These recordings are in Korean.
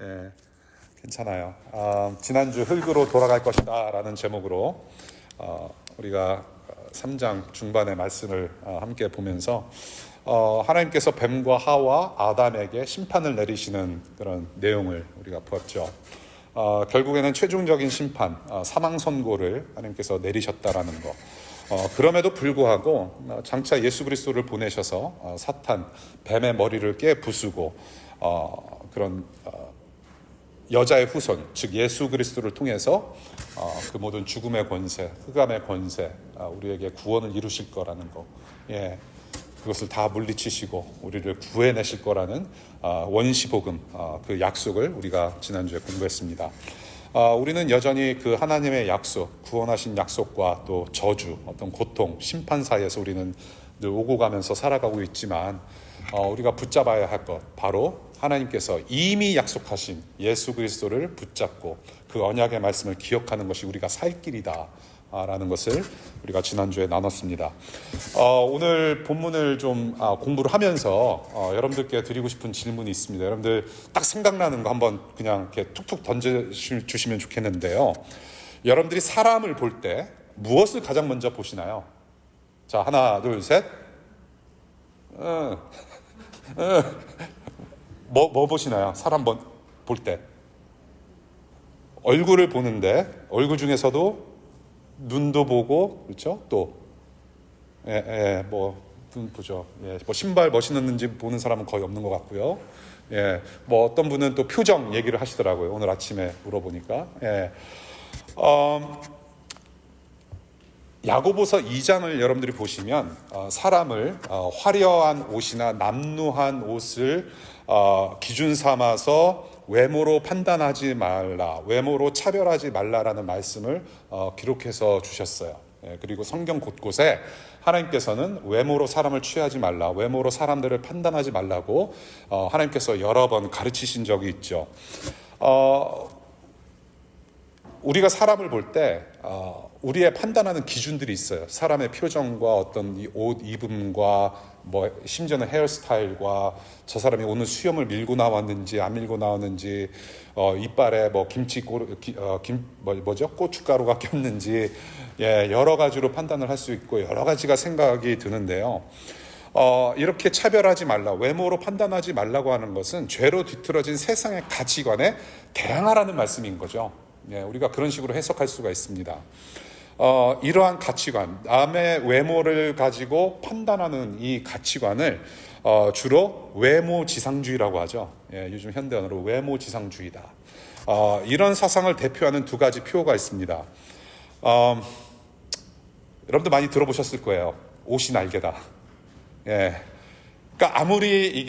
예, 괜찮아요. 지난주 흙으로 돌아갈 것이다 라는 제목으로 우리가 3장 중반의 말씀을 함께 보면서 하나님께서 뱀과 하와 아담에게 심판을 내리시는 그런 내용을 우리가 보았죠. 결국에는 최종적인 심판, 사망 선고를 하나님께서 내리셨다라는 것. 그럼에도 불구하고 장차 예수 그리스도를 보내셔서 사탄, 뱀의 머리를 깨 부수고 그런 여자의 후손, 즉 예수 그리스도를 통해서 그 모든 죽음의 권세, 흑암의 권세, 우리에게 구원을 이루실 거라는 거, 그것을 다 물리치시고 우리를 구해내실 거라는 원시복음, 그 약속을 우리가 지난주에 공부했습니다. 우리는 여전히 그 하나님의 약속, 구원하신 약속과 또 저주, 어떤 고통, 심판 사이에서 우리는 늘 오고 가면서 살아가고 있지만 우리가 붙잡아야 할 것, 바로 하나님께서 이미 약속하신 예수 그리스도를 붙잡고 그 언약의 말씀을 기억하는 것이 우리가 살 길이다 라는 것을 우리가 지난주에 나눴습니다. 오늘 본문을 좀 공부를 하면서 여러분들께 드리고 싶은 질문이 있습니다. 여러분들 딱 생각나는 거 한번 그냥 이렇게 툭툭 던져주시면 좋겠는데요. 여러분들이 사람을 볼 때 무엇을 가장 먼저 보시나요? 자, 하나, 둘, 셋. 뭐 보시나요? 사람 볼 때. 얼굴을 보는데, 얼굴 중에서도 눈도 보고, 그렇죠? 또, 눈 보죠. 뭐 신발 멋이 넣는지 보는 사람은 거의 없는 것 같고요. 뭐 어떤 분은 또 표정 얘기를 하시더라고요. 오늘 아침에 물어보니까. 야고보서 2장을 여러분들이 보시면 사람을 화려한 옷이나 남루한 옷을 기준 삼아서 외모로 판단하지 말라, 외모로 차별하지 말라라는 말씀을 기록해서 주셨어요. 그리고 성경 곳곳에 하나님께서는 외모로 사람을 취하지 말라, 외모로 사람들을 판단하지 말라고 하나님께서 여러 번 가르치신 적이 있죠. 우리가 사람을 볼 때 우리의 판단하는 기준들이 있어요. 사람의 표정과 어떤 옷 입음과 뭐 심지어는 헤어스타일과 저 사람이 오늘 수염을 밀고 나왔는지 안 밀고 나왔는지 이빨에 뭐 고춧가루가 꼈는지 여러 가지로 판단을 할 수 있고 여러 가지가 생각이 드는데요. 이렇게 차별하지 말라, 외모로 판단하지 말라고 하는 것은 죄로 뒤틀어진 세상의 가치관에 대항하라는 말씀인 거죠. 우리가 그런 식으로 해석할 수가 있습니다. 이러한 가치관, 남의 외모를 가지고 판단하는 이 가치관을 주로 외모지상주의라고 하죠. 요즘 현대언어로 외모지상주의다. 이런 사상을 대표하는 두 가지 표어가 있습니다. 여러분들 많이 들어보셨을 거예요. 옷이 날개다. 그러니까 아무리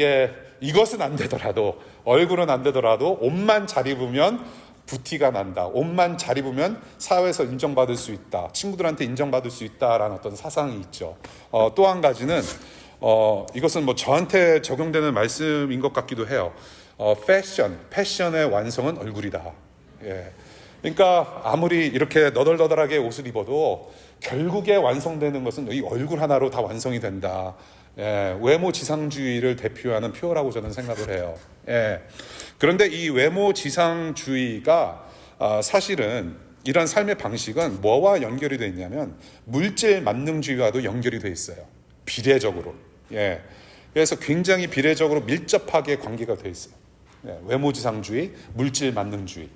이것은 안 되더라도, 얼굴은 안 되더라도 옷만 잘 입으면 부티가 난다. 옷만 잘 입으면 사회에서 인정받을 수 있다. 친구들한테 인정받을 수 있다라는 어떤 사상이 있죠. 또 한 가지는 이것은 뭐 저한테 적용되는 말씀인 것 같기도 해요. 패션의 완성은 얼굴이다. 그러니까 아무리 이렇게 너덜너덜하게 옷을 입어도 결국에 완성되는 것은 이 얼굴 하나로 다 완성이 된다. 외모지상주의를 대표하는 표어라고 저는 생각을 해요. 그런데 이 외모지상주의가 사실은 이런 삶의 방식은 뭐와 연결이 되어 있냐면 물질 만능주의와도 연결이 되어 있어요. 비례적으로. 그래서 굉장히 비례적으로 밀접하게 관계가 되어 있어요. 외모지상주의, 물질 만능주의.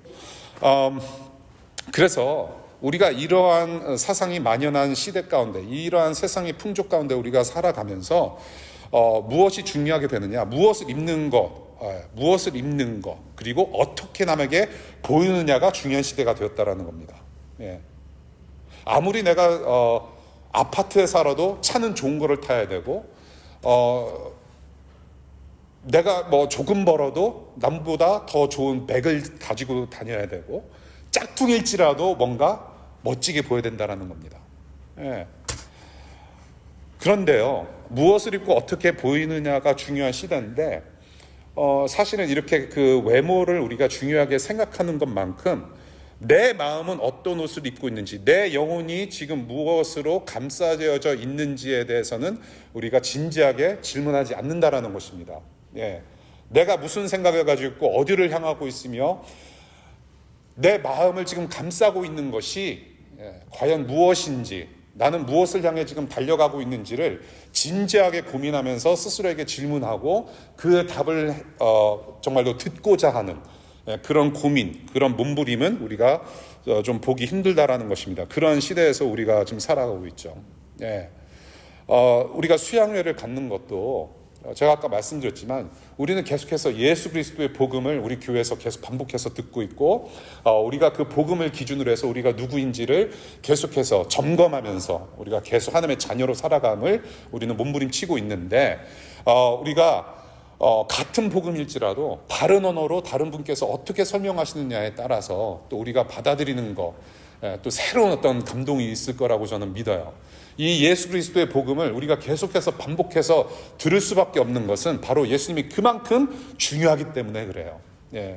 그래서 우리가 이러한 사상이 만연한 시대 가운데, 이러한 세상의 풍조 가운데 우리가 살아가면서 무엇이 중요하게 되느냐, 무엇을 입는 것, 그리고 어떻게 남에게 보이느냐가 중요한 시대가 되었다라는 겁니다. 아무리 내가 아파트에 살아도 차는 좋은 거를 타야 되고, 내가 뭐 조금 벌어도 남보다 더 좋은 백을 가지고 다녀야 되고, 짝퉁일지라도 뭔가 멋지게 보여야 된다는 겁니다. 그런데요, 무엇을 입고 어떻게 보이느냐가 중요한 시대인데 사실은 이렇게 그 외모를 우리가 중요하게 생각하는 것만큼 내 마음은 어떤 옷을 입고 있는지, 내 영혼이 지금 무엇으로 감싸져 있는지에 대해서는 우리가 진지하게 질문하지 않는다라는 것입니다. 내가 무슨 생각을 가지고 있고 어디를 향하고 있으며 내 마음을 지금 감싸고 있는 것이 과연 무엇인지, 나는 무엇을 향해 지금 달려가고 있는지를 진지하게 고민하면서 스스로에게 질문하고 그 답을 정말로 듣고자 하는 그런 고민, 그런 몸부림은 우리가 좀 보기 힘들다라는 것입니다. 그런 시대에서 우리가 지금 살아가고 있죠. 우리가 수양회를 갖는 것도 제가 아까 말씀드렸지만 우리는 계속해서 예수 그리스도의 복음을 우리 교회에서 계속 반복해서 듣고 있고 우리가 그 복음을 기준으로 해서 우리가 누구인지를 계속해서 점검하면서 우리가 계속 하나님의 자녀로 살아감을 우리는 몸부림치고 있는데 우리가 같은 복음일지라도 다른 언어로 다른 분께서 어떻게 설명하시느냐에 따라서 또 우리가 받아들이는 거, 또 새로운 어떤 감동이 있을 거라고 저는 믿어요. 이 예수 그리스도의 복음을 우리가 계속해서 반복해서 들을 수밖에 없는 것은 바로 예수님이 그만큼 중요하기 때문에 그래요.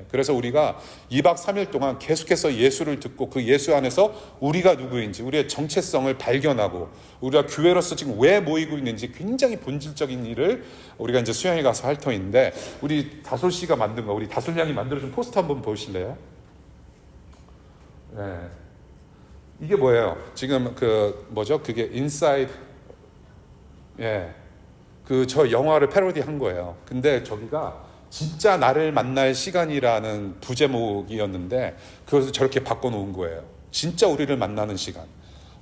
그래서 우리가 2박 3일 동안 계속해서 예수를 듣고 그 예수 안에서 우리가 누구인지, 우리의 정체성을 발견하고 우리가 교회로서 지금 왜 모이고 있는지 굉장히 본질적인 일을 우리가 이제 수양에 가서 할 터인데, 우리 다솔 씨가 만든 거, 우리 다솔 양이 만들어준 포스터 한번 보실래요? 이게 뭐예요? 지금 그게 인사이드, 저 영화를 패러디한 거예요. 근데 저기가 진짜 나를 만날 시간이라는 부제목이었는데 그것을 저렇게 바꿔놓은 거예요. 진짜 우리를 만나는 시간,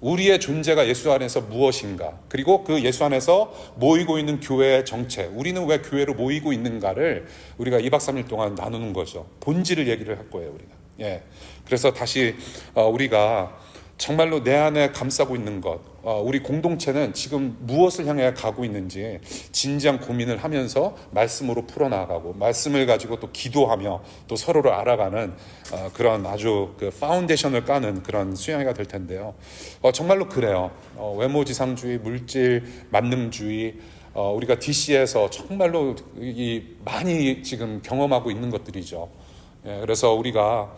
우리의 존재가 예수 안에서 무엇인가, 그리고 그 예수 안에서 모이고 있는 교회의 정체, 우리는 왜 교회로 모이고 있는가를 우리가 2박 3일 동안 나누는 거죠. 본질을 얘기를 할 거예요, 우리가. 그래서 다시 우리가 정말로 내 안에 감싸고 있는 것, 우리 공동체는 지금 무엇을 향해 가고 있는지 진지한 고민을 하면서 말씀으로 풀어나가고 말씀을 가지고 또 기도하며 또 서로를 알아가는 그런 아주 그 파운데이션을 까는 그런 수양회가 될 텐데요. 정말로 그래요. 외모지상주의, 물질 만능주의, 우리가 DC에서 정말로 많이 지금 경험하고 있는 것들이죠. 그래서 우리가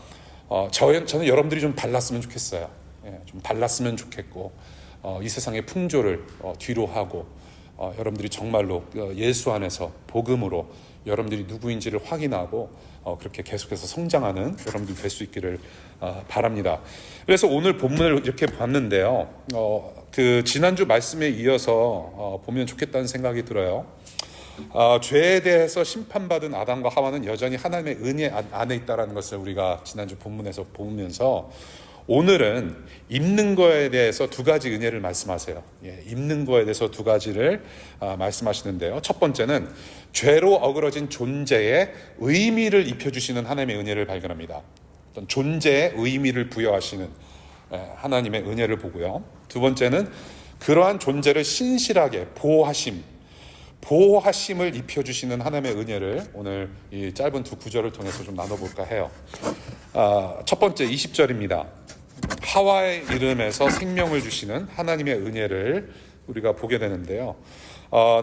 저는 여러분들이 좀 달랐으면 좋겠어요. 좀 달랐으면 좋겠고 이 세상의 풍조를 뒤로 하고 여러분들이 정말로 예수 안에서 복음으로 여러분들이 누구인지를 확인하고 그렇게 계속해서 성장하는 여러분들이 될 수 있기를 바랍니다. 그래서 오늘 본문을 이렇게 봤는데요. 그 지난주 말씀에 이어서 보면 좋겠다는 생각이 들어요. 죄에 대해서 심판받은 아담과 하와는 여전히 하나님의 은혜 안에 있다는 것을 우리가 지난주 본문에서 보면서 오늘은 입는 거에 대해서 두 가지 은혜를 말씀하세요. 입는 거에 대해서 두 가지를 말씀하시는데요. 첫 번째는 죄로 어그러진 존재에 의미를 입혀주시는 하나님의 은혜를 발견합니다. 어떤 존재에 의미를 부여하시는 하나님의 은혜를 보고요. 두 번째는 그러한 존재를 신실하게 보호하심을 입혀주시는 하나님의 은혜를 오늘 이 짧은 두 구절을 통해서 좀 나눠볼까 해요. 첫 번째 20절입니다. 하와의 이름에서 생명을 주시는 하나님의 은혜를 우리가 보게 되는데요.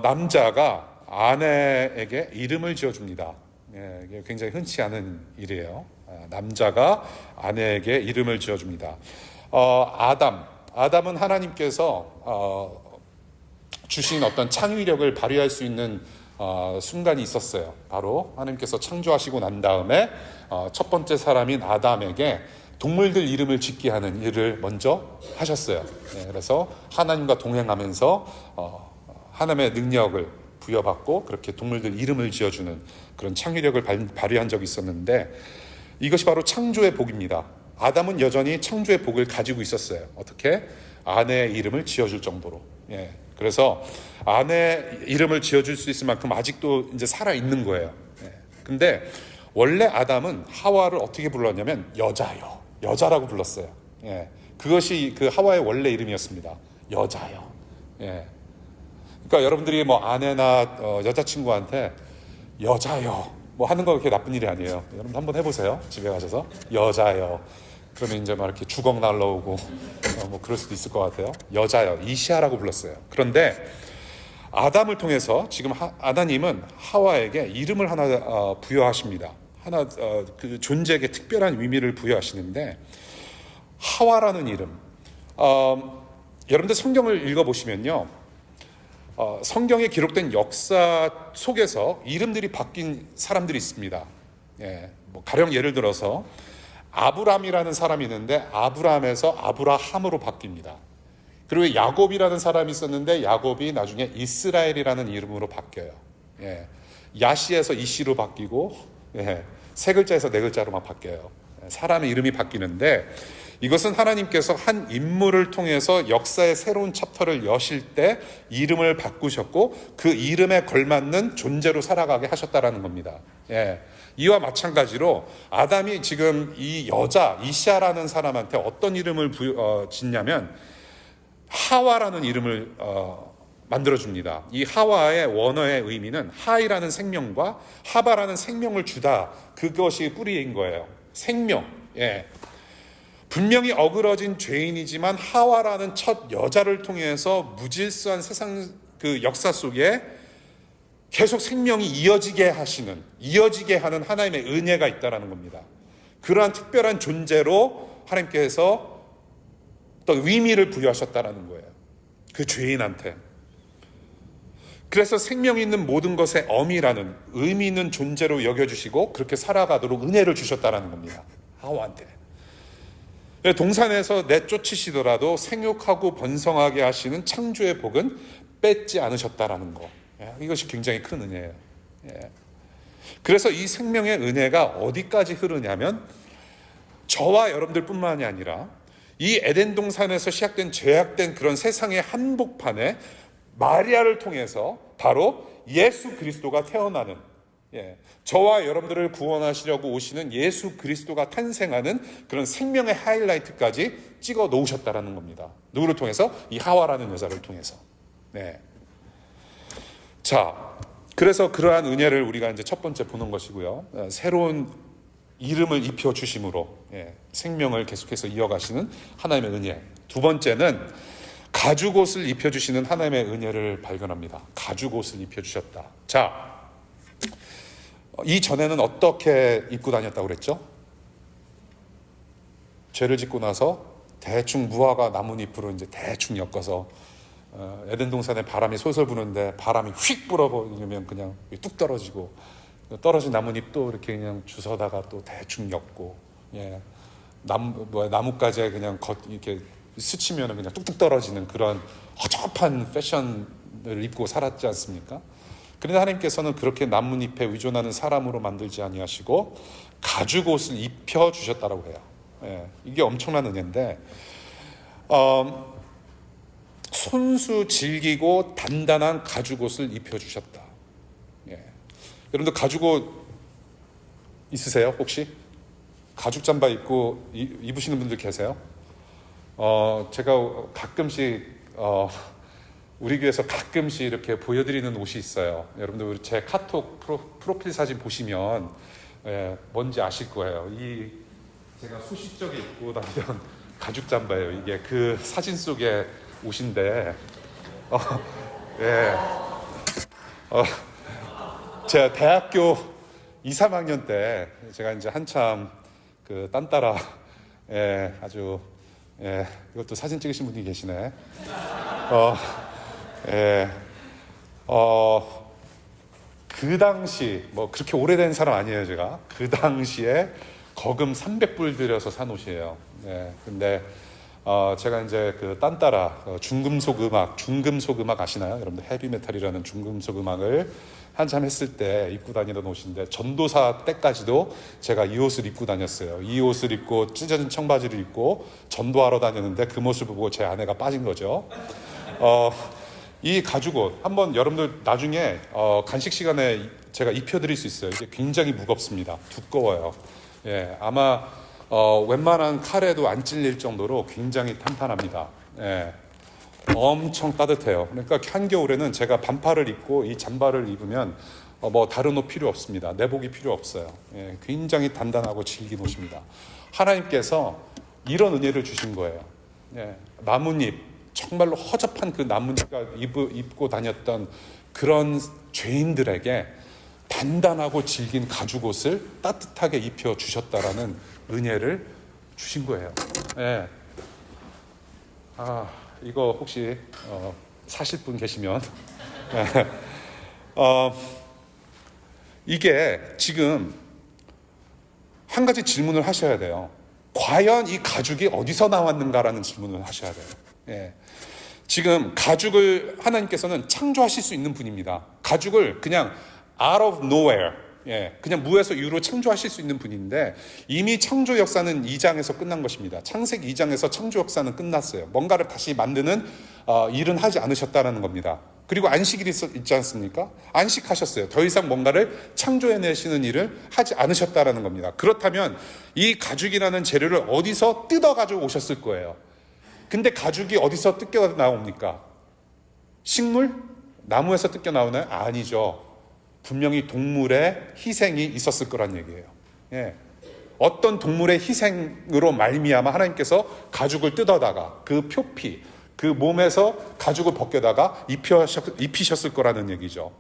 남자가 아내에게 이름을 지어줍니다. 이게 굉장히 흔치 않은 일이에요. 남자가 아내에게 이름을 지어줍니다. 아담은 하나님께서 주신 어떤 창의력을 발휘할 수 있는 순간이 있었어요. 바로 하나님께서 창조하시고 난 다음에 첫 번째 사람인 아담에게 동물들 이름을 짓게 하는 일을 먼저 하셨어요. 그래서 하나님과 동행하면서 하나님의 능력을 부여받고 그렇게 동물들 이름을 지어주는 그런 창의력을 발휘한 적이 있었는데, 이것이 바로 창조의 복입니다. 아담은 여전히 창조의 복을 가지고 있었어요. 어떻게? 아내의 이름을 지어줄 정도로. 그래서 아내 이름을 지어줄 수 있을 만큼 아직도 이제 살아 있는 거예요. 근데 원래 아담은 하와를 어떻게 불렀냐면 여자라고 불렀어요. 그것이 그 하와의 원래 이름이었습니다. 여자요. 그러니까 여러분들이 뭐 아내나 여자친구한테 여자요 뭐 하는 거 그렇게 나쁜 일이 아니에요. 여러분 한번 해보세요. 집에 가셔서 여자요. 그러면 이제 막 이렇게 주걱 날라오고 뭐 그럴 수도 있을 것 같아요. 여자요, 이시아라고 불렀어요. 그런데 아담을 통해서 지금 하나님은 하와에게 이름을 하나 부여하십니다. 그 존재에게 특별한 의미를 부여하시는데, 하와라는 이름, 여러분들 성경을 읽어보시면요, 성경에 기록된 역사 속에서 이름들이 바뀐 사람들이 있습니다. 뭐 가령 예를 들어서 아브람이라는 사람이 있는데 아브람에서 아브라함으로 바뀝니다. 그리고 야곱이라는 사람이 있었는데 야곱이 나중에 이스라엘이라는 이름으로 바뀌어요. 야시에서 이시로 바뀌고 세 글자에서 네 글자로만 바뀌어요. 사람의 이름이 바뀌는데 이것은 하나님께서 한 인물을 통해서 역사의 새로운 챕터를 여실 때 이름을 바꾸셨고 그 이름에 걸맞는 존재로 살아가게 하셨다라는 겁니다. 이와 마찬가지로 아담이 지금 이 여자 이시아라는 사람한테 어떤 이름을 짓냐면 하와라는 이름을 만들어줍니다. 이 하와의 원어의 의미는 하이라는 생명과 하바라는 생명을 주다, 그것이 뿌리인 거예요. 생명. 분명히 어그러진 죄인이지만 하와라는 첫 여자를 통해서 무질서한 세상 그 역사 속에 계속 생명이 이어지게 하는 하나님의 은혜가 있다는 겁니다. 그러한 특별한 존재로 하나님께서 또 의미를 부여하셨다는 거예요. 그 죄인한테. 그래서 생명 있는 모든 것의 어미라는 의미 있는 존재로 여겨주시고 그렇게 살아가도록 은혜를 주셨다는 겁니다. 하와한테. 동산에서 내쫓으시더라도 생육하고 번성하게 하시는 창조의 복은 뺏지 않으셨다라는 거. 이것이 굉장히 큰 은혜예요. 그래서 이 생명의 은혜가 어디까지 흐르냐면 저와 여러분들뿐만이 아니라 이 에덴 동산에서 시작된 죄악된 그런 세상의 한복판에 마리아를 통해서 바로 예수 그리스도가 태어나는, 저와 여러분들을 구원하시려고 오시는 예수 그리스도가 탄생하는 그런 생명의 하이라이트까지 찍어 놓으셨다라는 겁니다. 누구를 통해서? 이 하와라는 여자를 통해서. 자, 그래서 그러한 은혜를 우리가 이제 첫 번째 보는 것이고요. 새로운 이름을 입혀 주심으로 생명을 계속해서 이어가시는 하나님의 은혜. 두 번째는 가죽옷을 입혀 주시는 하나님의 은혜를 발견합니다. 가죽옷을 입혀 주셨다. 자, 이전에는 어떻게 입고 다녔다고 그랬죠? 죄를 짓고 나서 대충 무화과 나뭇잎으로 이제 대충 엮어서 에덴 동산에 바람이 솔솔 부는데 바람이 휙 불어버리면 그냥 뚝 떨어지고 떨어진 나뭇잎도 이렇게 그냥 주워다가 또 대충 엮고 나뭇가지에 그냥 이렇게 스치면 그냥 뚝뚝 떨어지는 그런 허접한 패션을 입고 살았지 않습니까? 그런데 하나님께서는 그렇게 나뭇잎에 의존하는 사람으로 만들지 아니하시고 가죽옷을 입혀 주셨다라고 해요. 이게 엄청난 은혜인데 손수 질기고 단단한 가죽옷을 입혀 주셨다. 여러분들 가죽옷 있으세요? 혹시? 가죽 잠바 입고 입으시는 분들 계세요? 제가 가끔씩 우리 교회에서 가끔씩 이렇게 보여드리는 옷이 있어요. 여러분들 제 카톡 프로필 사진 보시면 뭔지 아실 거예요. 이 제가 소시적에 입고 다니던 가죽 잠바예요. 이게 그 사진 속의 옷인데, 제가 대학교 2, 3학년 때 제가 이제 한참 그 딴따라 아주 이것도 사진 찍으신 분이 계시네. 그 당시 뭐 그렇게 오래된 사람 아니에요. 제가 그 당시에 거금 300불 들여서 산 옷이에요. 근데 제가 이제 그 딴따라 중금속 음악 아시나요? 여러분들 헤비메탈이라는 중금속 음악을 한참 했을 때 입고 다니던 옷인데 전도사 때까지도 제가 이 옷을 입고 다녔어요. 이 옷을 입고 찢어진 청바지를 입고 전도하러 다녔는데 그 모습을 보고 제 아내가 빠진 거죠. 이 가죽옷 한번 여러분들 나중에 간식 시간에 제가 입혀드릴 수 있어요. 이게 굉장히 무겁습니다. 두꺼워요. 아마 웬만한 칼에도 안 찔릴 정도로 굉장히 탄탄합니다. 엄청 따뜻해요. 그러니까 한겨울에는 제가 반팔을 입고 이 잠바를 입으면 뭐 다른 옷 필요 없습니다. 내복이 필요 없어요. 굉장히 단단하고 질긴 옷입니다. 하나님께서 이런 은혜를 주신 거예요. 나뭇잎, 정말로 허접한 그 나뭇잎을 입고 다녔던 그런 죄인들에게 단단하고 질긴 가죽옷을 따뜻하게 입혀 주셨다라는 은혜를 주신 거예요. 이거 혹시 사실 분 계시면 어, 이게 지금 한 가지 질문을 하셔야 돼요. 과연 이 가죽이 어디서 나왔는가라는 질문을 하셔야 돼요. 예. 지금 가죽을 하나님께서는 창조하실 수 있는 분입니다. 가죽을 그냥 out of nowhere, 예, 그냥 무에서 유로 창조하실 수 있는 분인데 이미 창조 역사는 2장에서 끝난 것입니다. 창세기 2장에서 창조 역사는 끝났어요. 뭔가를 다시 만드는 일은 하지 않으셨다는 겁니다. 그리고 안식일이 있지 않습니까? 안식하셨어요. 더 이상 뭔가를 창조해내시는 일을 하지 않으셨다는 겁니다. 그렇다면 이 가죽이라는 재료를 어디서 뜯어가지고 오셨을 거예요. 근데 가죽이 어디서 뜯겨 나옵니까? 식물? 나무에서 뜯겨 나오나요? 아니죠. 분명히 동물의 희생이 있었을 거란 얘기예요. 예. 어떤 동물의 희생으로 말미암아 하나님께서 가죽을 뜯어다가 그 표피, 그 몸에서 가죽을 벗겨다가 입히셨을 거라는 얘기죠.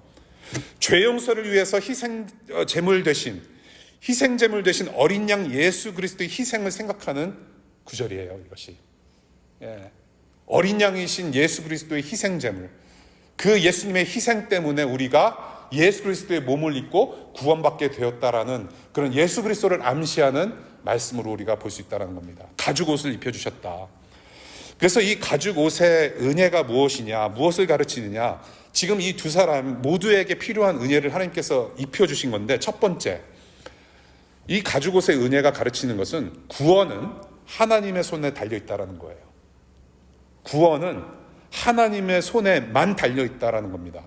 죄 용서를 위해서 희생제물 대신 어린 양 예수 그리스도의 희생을 생각하는 구절이에요. 이것이. 예. 어린 양이신 예수 그리스도의 희생제물, 그 예수님의 희생 때문에 우리가 예수 그리스도의 몸을 입고 구원받게 되었다라는 그런 예수 그리스도를 암시하는 말씀으로 우리가 볼 수 있다는 겁니다. 가죽 옷을 입혀주셨다. 그래서 이 가죽 옷의 은혜가 무엇이냐, 무엇을 가르치느냐, 지금 이 두 사람 모두에게 필요한 은혜를 하나님께서 입혀주신 건데, 첫 번째, 이 가죽 옷의 은혜가 가르치는 것은 구원은 하나님의 손에 달려있다는 거예요. 구원은 하나님의 손에만 달려있다는 겁니다.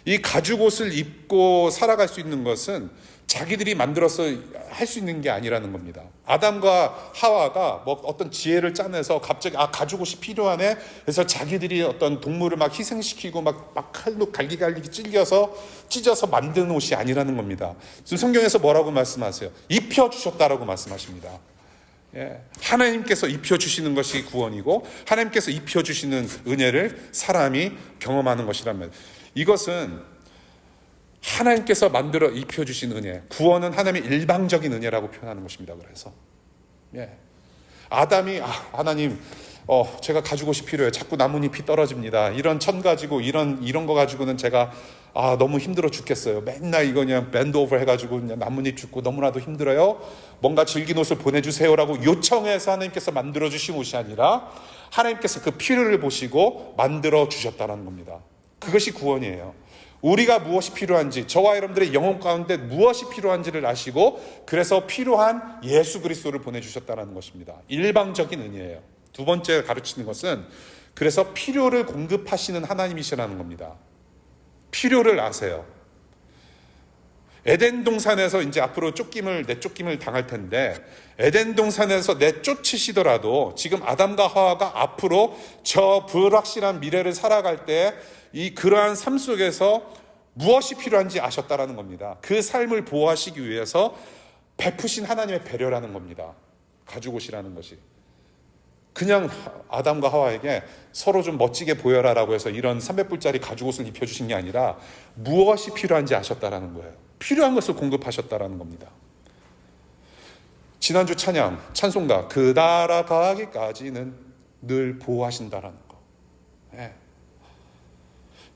이 가죽 옷을 입고 살아갈 수 있는 것은 자기들이 만들어서 할 수 있는 게 아니라는 겁니다. 아담과 하와가 뭐 어떤 지혜를 짜내서 갑자기 가죽 옷이 필요하네 그래서 자기들이 어떤 동물을 막 희생시키고 막 칼로 갈기갈기 찢어서 만드는 옷이 아니라는 겁니다. 지금 성경에서 뭐라고 말씀하세요? 입혀주셨다라고 말씀하십니다. 예, 하나님께서 입혀주시는 것이 구원이고 하나님께서 입혀주시는 은혜를 사람이 경험하는 것이라면, 이것은 하나님께서 만들어 입혀주신 은혜, 구원은 하나님의 일방적인 은혜라고 표현하는 것입니다. 그래서 예, 아담이 하나님 제가 가죽 옷이 필요해요. 자꾸 나뭇잎이 떨어집니다. 이런 천 가지고 이런 거 가지고는 제가 너무 힘들어 죽겠어요. 맨날 이거 그냥 밴드 오버 해가지고 그냥 나뭇잎 줍고 너무나도 힘들어요. 뭔가 질긴 옷을 보내주세요라고 요청해서 하나님께서 만들어주신 옷이 아니라 하나님께서 그 필요를 보시고 만들어 주셨다는 겁니다. 그것이 구원이에요. 우리가 무엇이 필요한지, 저와 여러분들의 영혼 가운데 무엇이 필요한지를 아시고 그래서 필요한 예수 그리스도를 보내주셨다는 것입니다. 일방적인 은혜예요. 두 번째 가르치는 것은 그래서 필요를 공급하시는 하나님이시라는 겁니다. 필요를 아세요. 에덴 동산에서 이제 앞으로 내쫓김을 당할 텐데, 에덴 동산에서 내쫓으시더라도 지금 아담과 하와가 앞으로 저 불확실한 미래를 살아갈 때 이 그러한 삶 속에서 무엇이 필요한지 아셨다라는 겁니다. 그 삶을 보호하시기 위해서 베푸신 하나님의 배려라는 겁니다. 가죽 옷이라는 것이. 그냥 아담과 하와에게 서로 좀 멋지게 보여라라고 해서 이런 300불짜리 가죽 옷을 입혀주신 게 아니라 무엇이 필요한지 아셨다라는 거예요. 필요한 것을 공급하셨다라는 겁니다. 지난주 찬송가 그 나라 가기까지는 늘 보호하신다라는 거. 네.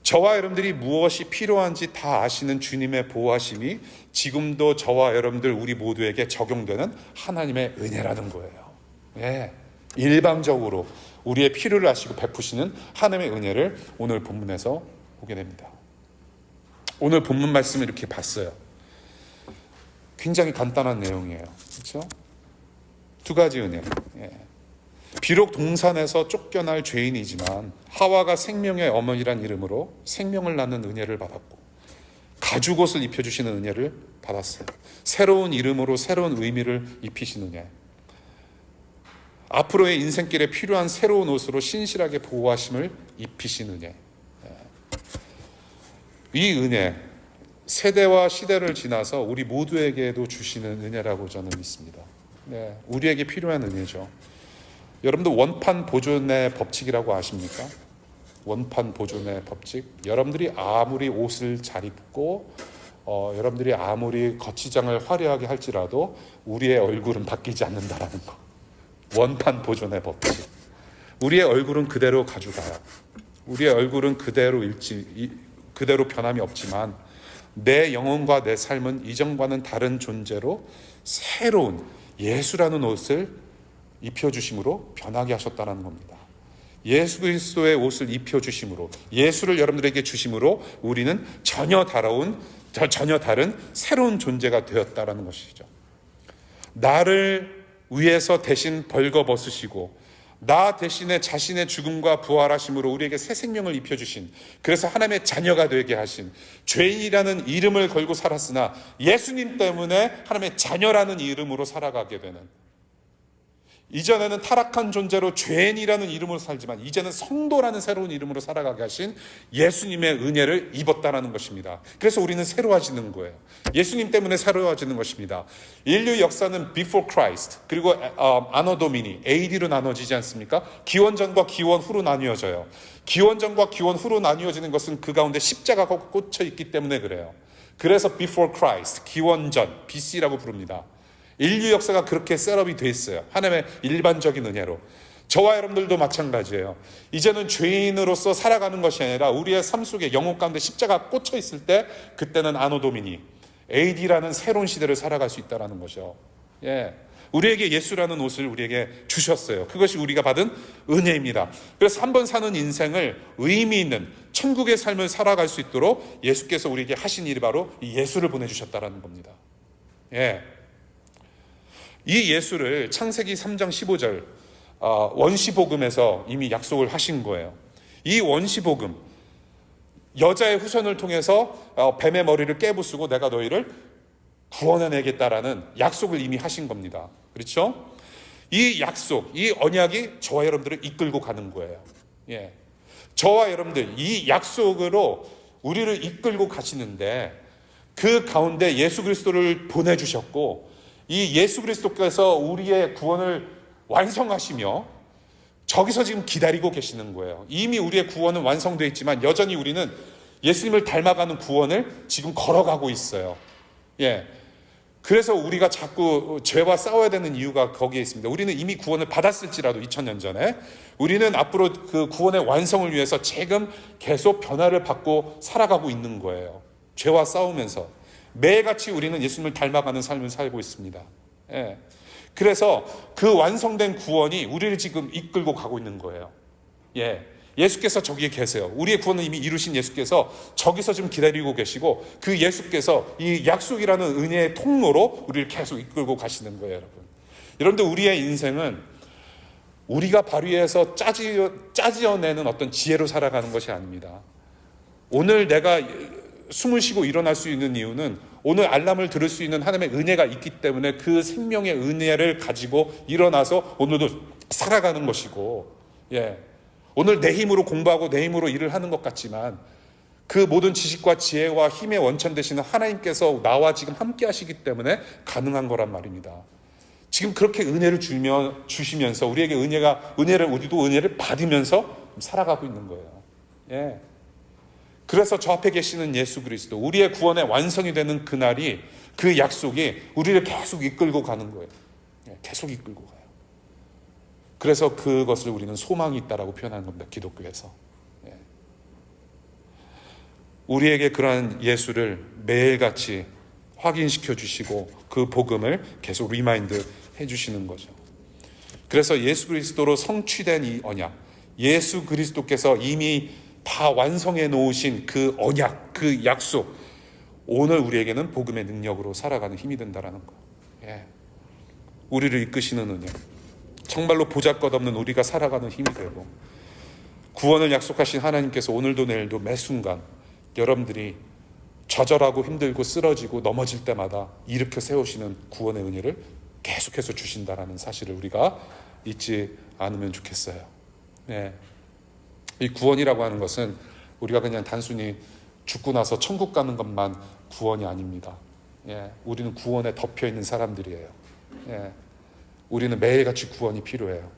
저와 여러분들이 무엇이 필요한지 다 아시는 주님의 보호하심이 지금도 저와 여러분들 우리 모두에게 적용되는 하나님의 은혜라는 거예요. 네. 일방적으로 우리의 필요를 아시고 베푸시는 하나님의 은혜를 오늘 본문에서 보게 됩니다. 오늘 본문 말씀을 이렇게 봤어요. 굉장히 간단한 내용이에요. 그렇죠? 두 가지 은혜. 예. 비록 동산에서 쫓겨날 죄인이지만 하와가 생명의 어머니란 이름으로 생명을 낳는 은혜를 받았고 가죽 옷을 입혀주시는 은혜를 받았어요. 새로운 이름으로 새로운 의미를 입히신 은혜. 앞으로의 인생길에 필요한 새로운 옷으로 신실하게 보호하심을 입히신 은혜. 이 은혜, 세대와 시대를 지나서 우리 모두에게도 주시는 은혜라고 저는 믿습니다. 네, 우리에게 필요한 은혜죠. 여러분들 원판 보존의 법칙이라고 아십니까? 원판 보존의 법칙. 여러분들이 아무리 옷을 잘 입고 여러분들이 아무리 거치장을 화려하게 할지라도 우리의 얼굴은 바뀌지 않는다라는 거. 원판 보존의 법칙. 우리의 얼굴은 그대로 가져가요. 우리의 얼굴은 그대로 그대로 변함이 없지만 내 영혼과 내 삶은 이전과는 다른 존재로 새로운 예수라는 옷을 입혀주심으로 변하게 하셨다는 겁니다. 예수 그리스도의 옷을 입혀주심으로, 예수를 여러분들에게 주심으로 우리는 전혀 다른 새로운 존재가 되었다는 것이죠. 나를 위해서 대신 벌거벗으시고 나 대신에 자신의 죽음과 부활하심으로 우리에게 새 생명을 입혀주신, 그래서 하나님의 자녀가 되게 하신, 죄인이라는 이름을 걸고 살았으나 예수님 때문에 하나님의 자녀라는 이름으로 살아가게 되는, 이전에는 타락한 존재로 죄인이라는 이름으로 살지만 이제는 성도라는 새로운 이름으로 살아가게 하신 예수님의 은혜를 입었다라는 것입니다. 그래서 우리는 새로워지는 거예요. 예수님 때문에 새로워지는 것입니다. 인류 역사는 before Christ 그리고 Anno Domini AD로 나눠지지 않습니까? 기원 전과 기원 후로 나뉘어져요. 기원 전과 기원 후로 나뉘어지는 것은 그 가운데 십자가가 꽂혀 있기 때문에 그래요. 그래서 before Christ, 기원 전, BC라고 부릅니다. 인류 역사가 그렇게 셋업이 돼 있어요. 하나님의 일반적인 은혜로. 저와 여러분들도 마찬가지예요. 이제는 죄인으로서 살아가는 것이 아니라 우리의 삶 속에 영혼 가운데 십자가 꽂혀 있을 때, 그때는 아노 도미니 AD라는 새로운 시대를 살아갈 수 있다는 거죠. 예, 우리에게 예수라는 옷을 우리에게 주셨어요. 그것이 우리가 받은 은혜입니다. 그래서 한 번 사는 인생을 의미 있는 천국의 삶을 살아갈 수 있도록 예수께서 우리에게 하신 일이 바로 이 예수를 보내주셨다는 겁니다. 예. 이 예수를 창세기 3장 15절 원시복음에서 이미 약속을 하신 거예요. 이 원시복음, 여자의 후손을 통해서 뱀의 머리를 깨부수고 내가 너희를 구원해내겠다라는 약속을 이미 하신 겁니다. 그렇죠? 이 약속, 이 언약이 저와 여러분들을 이끌고 가는 거예요. 예. 저와 여러분들 이 약속으로 우리를 이끌고 가시는데, 그 가운데 예수 그리스도를 보내주셨고, 이 예수 그리스도께서 우리의 구원을 완성하시며 저기서 지금 기다리고 계시는 거예요. 이미 우리의 구원은 완성되어 있지만 여전히 우리는 예수님을 닮아가는 구원을 지금 걸어가고 있어요. 예. 그래서 우리가 자꾸 죄와 싸워야 되는 이유가 거기에 있습니다. 우리는 이미 구원을 받았을지라도 2000년 전에 우리는 앞으로 그 구원의 완성을 위해서 지금 계속 변화를 받고 살아가고 있는 거예요. 죄와 싸우면서 매일같이 우리는 예수님을 닮아가는 삶을 살고 있습니다. 예. 그래서 그 완성된 구원이 우리를 지금 이끌고 가고 있는 거예요. 예. 예수께서 저기에 계세요. 우리의 구원을 이미 이루신 예수께서 저기서 지금 기다리고 계시고, 그 예수께서 이 약속이라는 은혜의 통로로 우리를 계속 이끌고 가시는 거예요, 여러분. 여러분들, 우리의 인생은 우리가 발휘해서 짜지어내는 어떤 지혜로 살아가는 것이 아닙니다. 오늘 내가 숨을 쉬고 일어날 수 있는 이유는 오늘 알람을 들을 수 있는 하나님의 은혜가 있기 때문에 그 생명의 은혜를 가지고 일어나서 오늘도 살아가는 것이고, 예. 오늘 내 힘으로 공부하고 내 힘으로 일을 하는 것 같지만 그 모든 지식과 지혜와 힘의 원천 되시는 하나님께서 나와 지금 함께 하시기 때문에 가능한 거란 말입니다. 지금 그렇게 은혜를 주시면서 우리에게 우리도 은혜를 받으면서 살아가고 있는 거예요. 예. 그래서 저 앞에 계시는 예수 그리스도, 우리의 구원의 완성이 되는 그날이, 그 약속이 우리를 계속 이끌고 가는 거예요. 계속 이끌고 가요. 그래서 그것을 우리는 소망이 있다라고 표현하는 겁니다. 기독교에서. 우리에게 그러한 예수를 매일같이 확인시켜 주시고 그 복음을 계속 리마인드 해주시는 거죠. 그래서 예수 그리스도로 성취된 이 언약, 예수 그리스도께서 이미 다 완성해 놓으신 그 언약, 그 약속, 오늘 우리에게는 복음의 능력으로 살아가는 힘이 된다라는 거. 예. 우리를 이끄시는 은혜, 정말로 보잘것없는 우리가 살아가는 힘이 되고, 구원을 약속하신 하나님께서 오늘도 내일도 매 순간 여러분들이 좌절하고 힘들고 쓰러지고 넘어질 때마다 일으켜 세우시는 구원의 은혜를 계속해서 주신다라는 사실을 우리가 잊지 않으면 좋겠어요. 네. 이 구원이라고 하는 것은 우리가 그냥 단순히 죽고 나서 천국 가는 것만 구원이 아닙니다. 예. 우리는 구원에 덮여 있는 사람들이에요. 예. 우리는 매일같이 구원이 필요해요.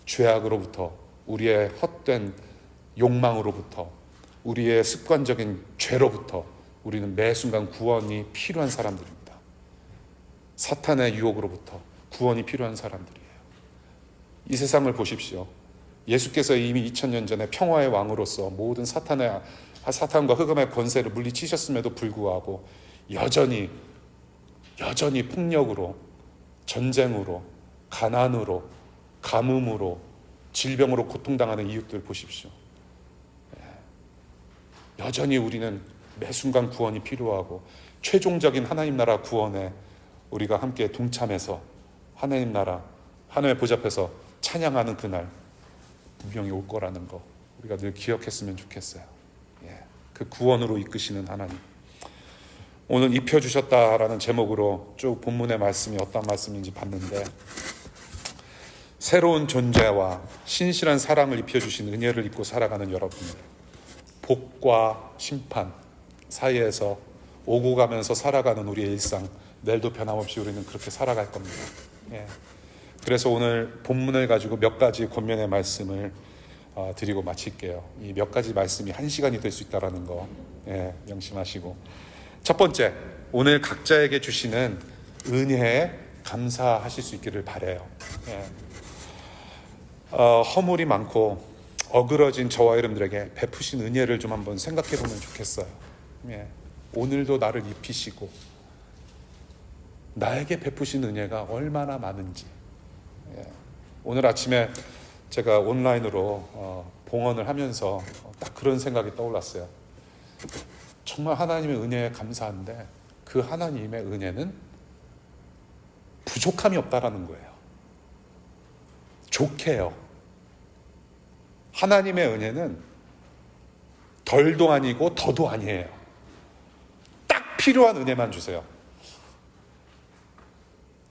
죄악으로부터, 우리의 헛된 욕망으로부터, 우리의 습관적인 죄로부터 우리는 매 순간 구원이 필요한 사람들입니다. 사탄의 유혹으로부터 구원이 필요한 사람들이에요. 이 세상을 보십시오. 예수께서 이미 2000년 전에 평화의 왕으로서 모든 사탄의 사탄과 흑암의 권세를 물리치셨음에도 불구하고 여전히 폭력으로, 전쟁으로, 가난으로, 가뭄으로, 질병으로 고통당하는 이웃들 보십시오. 여전히 우리는 매 순간 구원이 필요하고 최종적인 하나님 나라 구원에 우리가 함께 동참해서 하나님 나라, 하나님의 보좌 앞에서 찬양하는 그날 분명히 올 거라는 거 우리가 늘 기억했으면 좋겠어요. 그 구원으로 이끄시는 하나님. 오늘 입혀주셨다라는 제목으로 쭉 본문의 말씀이 어떤 말씀인지 봤는데, 새로운 존재와 신실한 사랑을 입혀주신 은혜를 입고 살아가는 여러분, 복과 심판 사이에서 오고 가면서 살아가는 우리의 일상, 내일도 변함없이 우리는 그렇게 살아갈 겁니다. 그래서 오늘 본문을 가지고 몇 가지 권면의 말씀을 드리고 마칠게요. 이 몇 가지 말씀이 1시간이 될 수 있다는 거 명심하시고, 첫 번째, 오늘 각자에게 주시는 은혜에 감사하실 수 있기를 바라요. 허물이 많고 어그러진 저와 여러분들에게 베푸신 은혜를 좀 한번 생각해 보면 좋겠어요. 오늘도 나를 입히시고 나에게 베푸신 은혜가 얼마나 많은지. 오늘 아침에 제가 온라인으로 봉헌을 하면서 딱 그런 생각이 떠올랐어요. 정말 하나님의 은혜에 감사한데 그 하나님의 은혜는 부족함이 없다라는 거예요. 좋게요. 하나님의 은혜는 덜도 아니고 더도 아니에요. 딱 필요한 은혜만 주세요.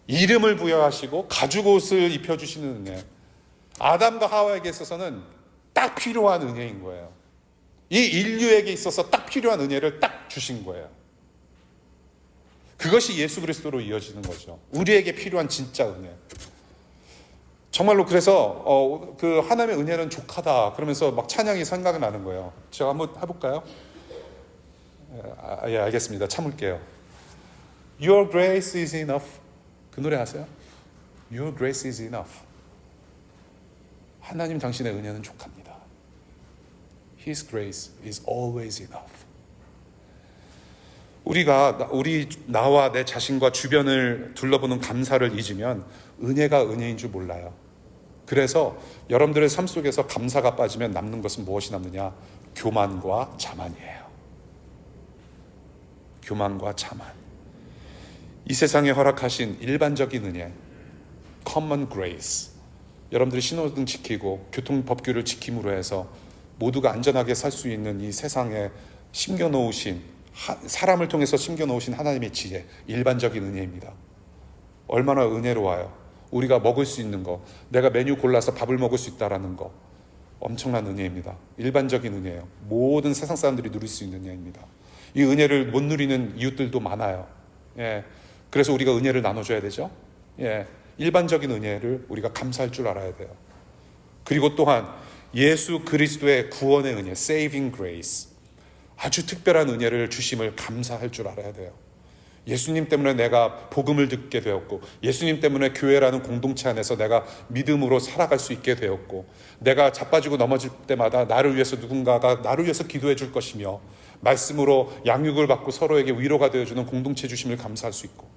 이름을 부여하시고 가죽 옷을 입혀주시는 은혜, 아담과 하와에게 있어서는 딱 필요한 은혜인 거예요. 이 인류에게 있어서 딱 필요한 은혜를 딱 주신 거예요. 그것이 예수 그리스도로 이어지는 거죠. 우리에게 필요한 진짜 은혜. 정말로 그래서 그 하나님의 은혜는 족하다 그러면서 막 찬양이 생각이 나는 거예요. 제가 한번 해볼까요? 예, 알겠습니다. 참을게요. Your grace is enough. 그 노래 아세요? Your grace is enough. 하나님 당신의 은혜는 족합니다. His grace is always enough. 나와 내 자신과 주변을 둘러보는 감사를 잊으면 은혜가 은혜인 줄 몰라요. 그래서 여러분들의 삶 속에서 감사가 빠지면 남는 것은 무엇이 남느냐? 교만과 자만이에요. 교만과 자만. 이 세상에 허락하신 일반적인 은혜, common grace. 여러분들이 신호등 지키고 교통법규를 지킴으로 해서 모두가 안전하게 살 수 있는 이 세상에 심겨놓으신, 사람을 통해서 심겨놓으신 하나님의 지혜, 일반적인 은혜입니다. 얼마나 은혜로워요. 우리가 먹을 수 있는 거, 내가 메뉴 골라서 밥을 먹을 수 있다는 거, 엄청난 은혜입니다. 일반적인 은혜예요. 모든 세상 사람들이 누릴 수 있는 은혜입니다. 이 은혜를 못 누리는 이웃들도 많아요. 그래서 우리가 은혜를 나눠줘야 되죠. 일반적인 은혜를 우리가 감사할 줄 알아야 돼요. 그리고 또한 예수 그리스도의 구원의 은혜, saving grace, 아주 특별한 은혜를 주심을 감사할 줄 알아야 돼요. 예수님 때문에 내가 복음을 듣게 되었고, 예수님 때문에 교회라는 공동체 안에서 내가 믿음으로 살아갈 수 있게 되었고, 내가 자빠지고 넘어질 때마다 나를 위해서 누군가가 나를 위해서 기도해 줄 것이며, 말씀으로 양육을 받고 서로에게 위로가 되어주는 공동체 주심을 감사할 수 있고,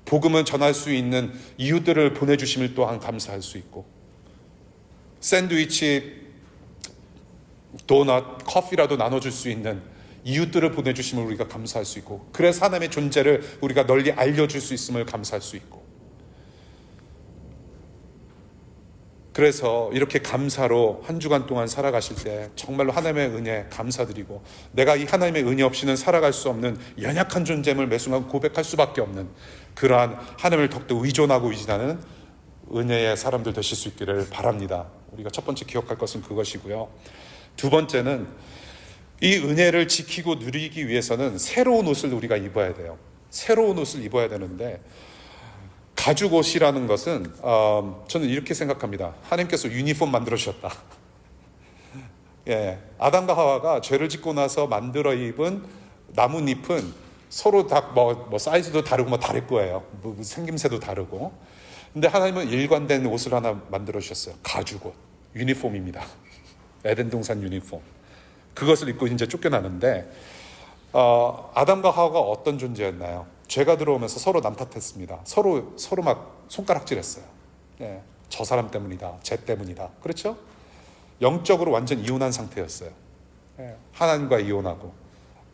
복음을 전할 수 있는 이웃들을 보내주심을 또한 감사할 수 있고, 샌드위치, 도넛, 커피라도 나눠줄 수 있는 이웃들을 보내주심을 우리가 감사할 수 있고, 그래서 하나님의 존재를 우리가 널리 알려줄 수 있음을 감사할 수 있고, 그래서 이렇게 감사로 한 주간 동안 살아가실 때 정말로 하나님의 은혜 감사드리고, 내가 이 하나님의 은혜 없이는 살아갈 수 없는 연약한 존재임을 매 순간 고백할 수밖에 없는 그러한 하나님을 더욱더 의존하고 의지하는 은혜의 사람들 되실 수 있기를 바랍니다. 우리가 첫 번째 기억할 것은 그것이고요. 두 번째는 이 은혜를 지키고 누리기 위해서는 새로운 옷을 우리가 입어야 돼요. 새로운 옷을 입어야 되는데, 가죽 옷이라는 것은 저는 이렇게 생각합니다. 하나님께서 유니폼 만들어 주셨다. 아담과 하와가 죄를 짓고 나서 만들어 입은 나뭇잎은 서로 다 뭐 사이즈도 다르고 뭐 다를 거예요. 뭐 생김새도 다르고. 근데 하나님은 일관된 옷을 하나 만들어 주셨어요. 가죽 옷, 유니폼입니다. 에덴 동산 유니폼. 그것을 입고 이제 쫓겨나는데 아담과 하와가 어떤 존재였나요? 죄가 들어오면서 서로 남탓했습니다. 서로 막 손가락질했어요. 예, 저 사람 때문이다, 쟤 때문이다. 그렇죠? 영적으로 완전 이혼한 상태였어요. 예, 하나님과 이혼하고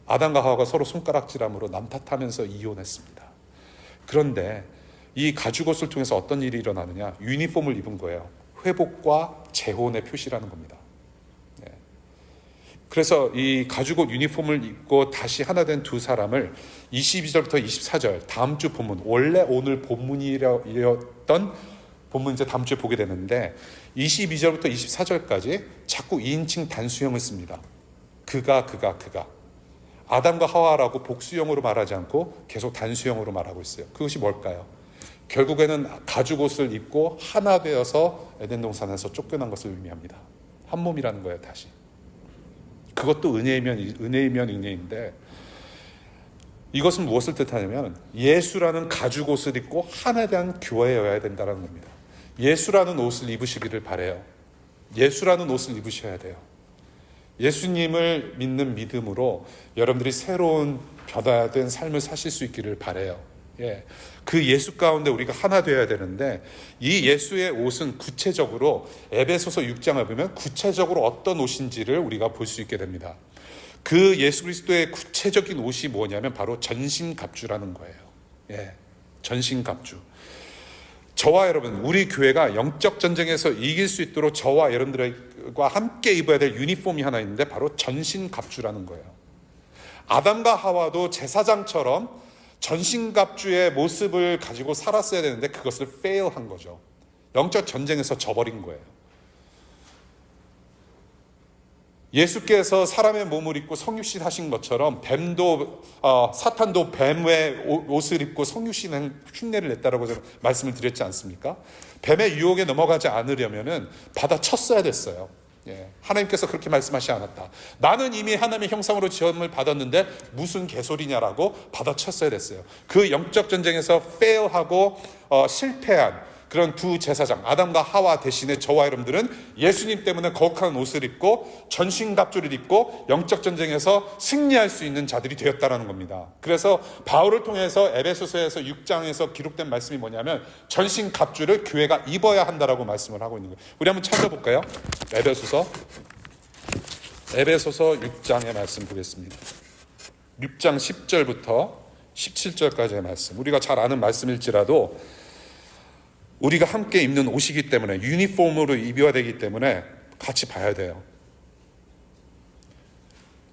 아담과 하와가 서로 손가락질함으로 남탓하면서 이혼했습니다. 그런데 이 가죽옷을 통해서 어떤 일이 일어나느냐? 유니폼을 입은 거예요. 회복과 재혼의 표시라는 겁니다. 예. 그래서 이 가죽옷 유니폼을 입고 다시 하나 된 두 사람을 22절부터 24절 다음 주 본문, 원래 오늘 본문이었던 본문 이제 다음 주에 보게 되는데 22절부터 24절까지 자꾸 2인칭 단수형을 씁니다. 그가 아담과 하와라고 복수형으로 말하지 않고 계속 단수형으로 말하고 있어요. 그것이 뭘까요? 결국에는 가죽옷을 입고 하나 되어서 에덴 동산에서 쫓겨난 것을 의미합니다. 한 몸이라는 거예요. 다시 그것도 은혜이면 은혜인데, 이것은 무엇을 뜻하냐면 예수라는 가죽옷을 입고 하나에 대한 교회여야 된다는 겁니다. 예수라는 옷을 입으시기를 바래요. 예수라는 옷을 입으셔야 돼요. 예수님을 믿는 믿음으로 여러분들이 새로운 변화된 삶을 사실 수 있기를 바래요. 예. 그 예수 가운데 우리가 하나 되어야 되는데, 이 예수의 옷은 구체적으로 에베소서 6장을 보면 구체적으로 어떤 옷인지를 우리가 볼 수 있게 됩니다. 그 예수 그리스도의 구체적인 옷이 뭐냐면 바로 전신갑주라는 거예요. 예. 전신갑주. 저와 여러분, 우리 교회가 영적 전쟁에서 이길 수 있도록 저와 여러분들과 함께 입어야 될 유니폼이 하나 있는데 바로 전신갑주라는 거예요. 아담과 하와도 제사장처럼 전신갑주의 모습을 가지고 살았어야 되는데 그것을 fail한 거죠. 영적 전쟁에서 져버린 거예요. 예수께서 사람의 몸을 입고 성육신 하신 것처럼 사탄도 뱀의 옷을 입고 성육신 흉내를 냈다라고 말씀을 드렸지 않습니까? 뱀의 유혹에 넘어가지 않으려면은 받아쳤어야 됐어요. 예, 하나님께서 그렇게 말씀하시지 않았다. 나는 이미 하나님의 형상으로 지음을 받았는데 무슨 개소리냐라고 받아쳤어야 됐어요. 그 영적 전쟁에서 fail하고 실패한 그런 두 제사장 아담과 하와 대신에 저와 여러분들은 예수님 때문에 거룩한 옷을 입고 전신갑주를 입고 영적 전쟁에서 승리할 수 있는 자들이 되었다라는 겁니다. 그래서 바울을 통해서 에베소서에서 6장에서 기록된 말씀이 뭐냐면 전신갑주를 교회가 입어야 한다라고 말씀을 하고 있는 거예요. 우리 한번 찾아볼까요? 에베소서 6장의 말씀 보겠습니다. 6장 10절부터 17절까지의 말씀, 우리가 잘 아는 말씀일지라도 우리가 함께 입는 옷이기 때문에 유니폼으로 입어야 되기 때문에 같이 봐야 돼요.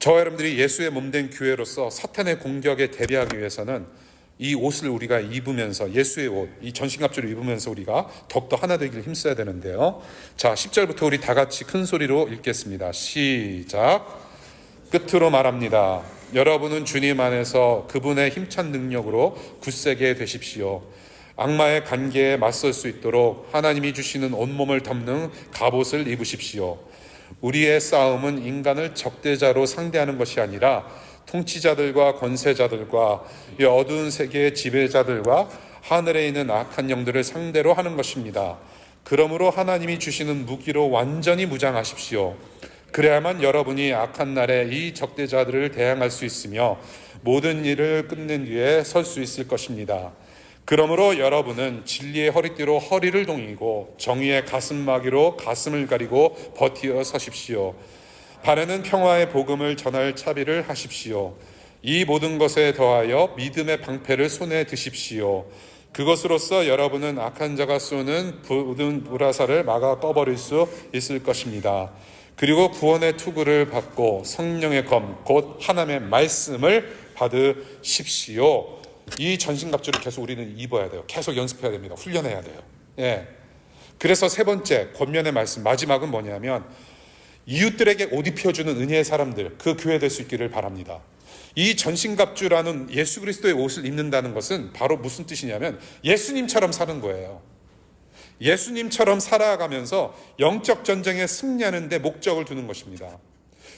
저와 여러분들이 예수의 몸된 교회로서 사탄의 공격에 대비하기 위해서는 이 옷을 우리가 입으면서, 예수의 옷, 이 전신갑주를 입으면서 우리가 더욱더 하나 되기를 힘써야 되는데요. 자, 10절부터 우리 다 같이 큰 소리로 읽겠습니다. 시작. 끝으로 말합니다. 여러분은 주님 안에서 그분의 힘찬 능력으로 굳세게 되십시오. 악마의 관계에 맞설 수 있도록 하나님이 주시는 온몸을 덮는 갑옷을 입으십시오. 우리의 싸움은 인간을 적대자로 상대하는 것이 아니라 통치자들과 권세자들과 이 어두운 세계의 지배자들과 하늘에 있는 악한 영들을 상대로 하는 것입니다. 그러므로 하나님이 주시는 무기로 완전히 무장하십시오. 그래야만 여러분이 악한 날에 이 적대자들을 대항할 수 있으며 모든 일을 끝낸 뒤에 설 수 있을 것입니다. 그러므로 여러분은 진리의 허리띠로 허리를 동이고 정의의 가슴마기로 가슴을 가리고 버티어 서십시오. 발에는 평화의 복음을 전할 차비를 하십시오. 이 모든 것에 더하여 믿음의 방패를 손에 드십시오. 그것으로써 여러분은 악한 자가 쏘는 모든 불화살을 막아 꺼버릴 수 있을 것입니다. 그리고 구원의 투구를 받고 성령의 검, 곧 하나님의 말씀을 받으십시오. 이 전신갑주를 계속 우리는 입어야 돼요. 계속 연습해야 됩니다. 훈련해야 돼요. 예. 그래서 세 번째 권면의 말씀, 마지막은 뭐냐면 이웃들에게 옷 입혀주는 은혜의 사람들, 그 교회 될 수 있기를 바랍니다. 이 전신갑주라는 예수 그리스도의 옷을 입는다는 것은 바로 무슨 뜻이냐면 예수님처럼 사는 거예요. 예수님처럼 살아가면서 영적 전쟁에 승리하는 데 목적을 두는 것입니다.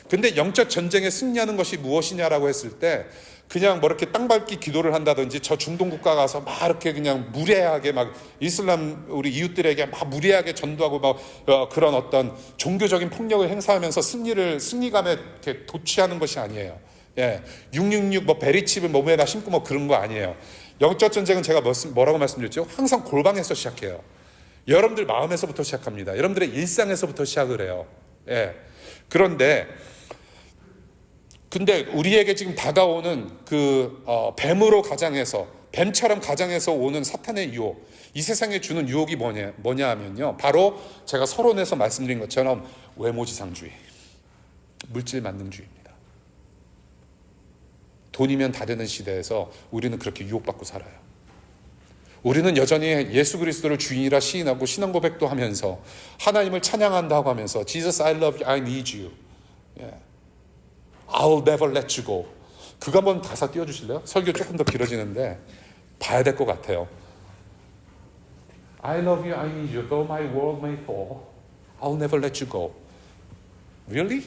근데 영적 전쟁에 승리하는 것이 무엇이냐라고 했을 때 그냥 뭐 이렇게 땅밟기 기도를 한다든지 저 중동 국가 가서 막 이렇게 그냥 무례하게 막 이슬람 우리 이웃들에게 막 무례하게 전도하고 막 그런 어떤 종교적인 폭력을 행사하면서 승리감에 이렇게 도취하는 것이 아니에요. 예, 666 뭐 베리칩을 몸에다 심고 뭐 그런 거 아니에요. 영적 전쟁은 제가 뭐라고 말씀드렸죠? 항상 골방에서 시작해요. 여러분들 마음에서부터 시작합니다. 여러분들의 일상에서부터 시작을 해요. 예. 그런데 근데 우리에게 지금 다가오는 뱀으로 가장해서 뱀처럼 가장해서 오는 사탄의 유혹, 이 세상에 주는 유혹이 뭐냐 하면요, 바로 제가 서론에서 말씀드린 것처럼 외모지상주의, 물질 만능주의입니다. 돈이면 다 되는 시대에서 우리는 그렇게 유혹받고 살아요. 우리는 여전히 예수 그리스도를 주인이라 시인하고 신앙 고백도 하면서 하나님을 찬양한다고 하면서 Jesus I love you, I need you, I'll never let you go. 그거 한번 가사 띄워주실래요? 설교 조금 더 길어지는데 봐야 될 것 같아요. I love you, I need you, though my world may fall, I'll never let you go. Really?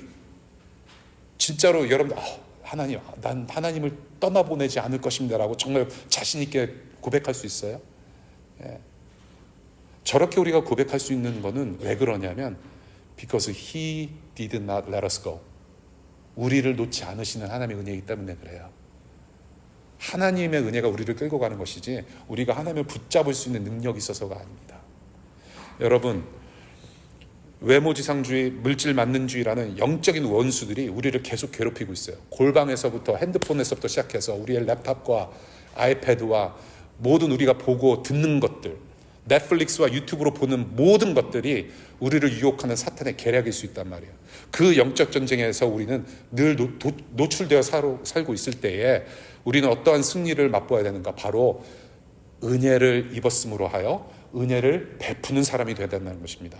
진짜로 여러분, 하나님, 난 하나님을 떠나보내지 않을 것입니다라고 정말 자신 있게 고백할 수 있어요? 예. 저렇게 우리가 고백할 수 있는 거는 왜 그러냐면 because He did not let us go. 우리를 놓지 않으시는 하나님의 은혜이기 때문에 그래요. 하나님의 은혜가 우리를 끌고 가는 것이지 우리가 하나님을 붙잡을 수 있는 능력이 있어서가 아닙니다. 여러분, 외모지상주의, 물질만능주의라는 영적인 원수들이 우리를 계속 괴롭히고 있어요. 골방에서부터, 핸드폰에서부터 시작해서 우리의 랩탑과 아이패드와 모든 우리가 보고 듣는 것들, 넷플릭스와 유튜브로 보는 모든 것들이 우리를 유혹하는 사탄의 계략일 수 있단 말이에요. 그 영적 전쟁에서 우리는 늘 노출되어 살고 있을 때에 우리는 어떠한 승리를 맛보아야 되는가? 바로 은혜를 입었음으로 하여 은혜를 베푸는 사람이 되어야 된다는 것입니다.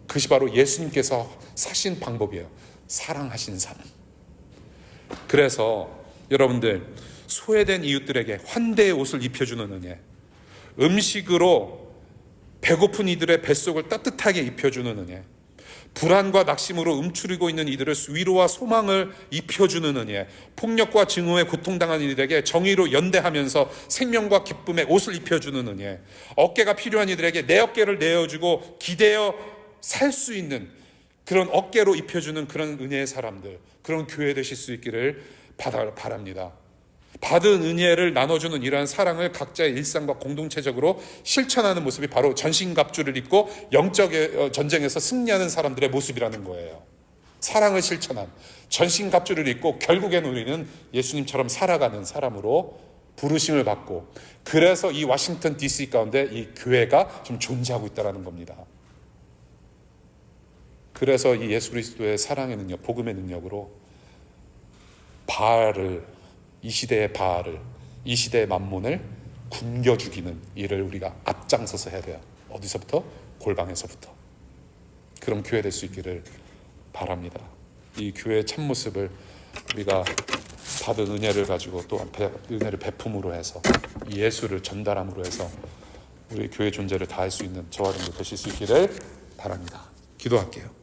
그것이 바로 예수님께서 사신 방법이에요. 사랑하신 삶. 그래서 여러분들, 소외된 이웃들에게 환대의 옷을 입혀주는 은혜, 음식으로 배고픈 이들의 뱃속을 따뜻하게 입혀주는 은혜, 불안과 낙심으로 움츠리고 있는 이들을 위로와 소망을 입혀주는 은혜, 폭력과 증오에 고통당하는 이들에게 정의로 연대하면서 생명과 기쁨의 옷을 입혀주는 은혜, 어깨가 필요한 이들에게 내 어깨를 내어주고 기대어 살 수 있는 그런 어깨로 입혀주는 그런 은혜의 사람들, 그런 교회 되실 수 있기를 바랍니다. 받은 은혜를 나눠주는 이러한 사랑을 각자의 일상과 공동체적으로 실천하는 모습이 바로 전신갑주를 입고 영적 전쟁에서 승리하는 사람들의 모습이라는 거예요. 사랑을 실천한 전신갑주를 입고 결국엔 우리는 예수님처럼 살아가는 사람으로 부르심을 받고, 그래서 이 워싱턴 DC 가운데 이 교회가 좀 존재하고 있다는 겁니다. 그래서 이 예수 그리스도의 사랑의 능력, 복음의 능력으로 이 시대의 바알을, 이 시대의 만몬을 굶겨 죽이는 일을 우리가 앞장서서 해야 돼요. 어디서부터? 골방에서부터. 그런 교회 될 수 있기를 바랍니다. 이 교회의 참모습을 우리가 받은 은혜를 가지고 또 은혜를 베품으로 해서 예수를 전달함으로 해서 우리 교회 존재를 다할 수 있는 저와 여러분들 되실 수 있기를 바랍니다. 기도할게요.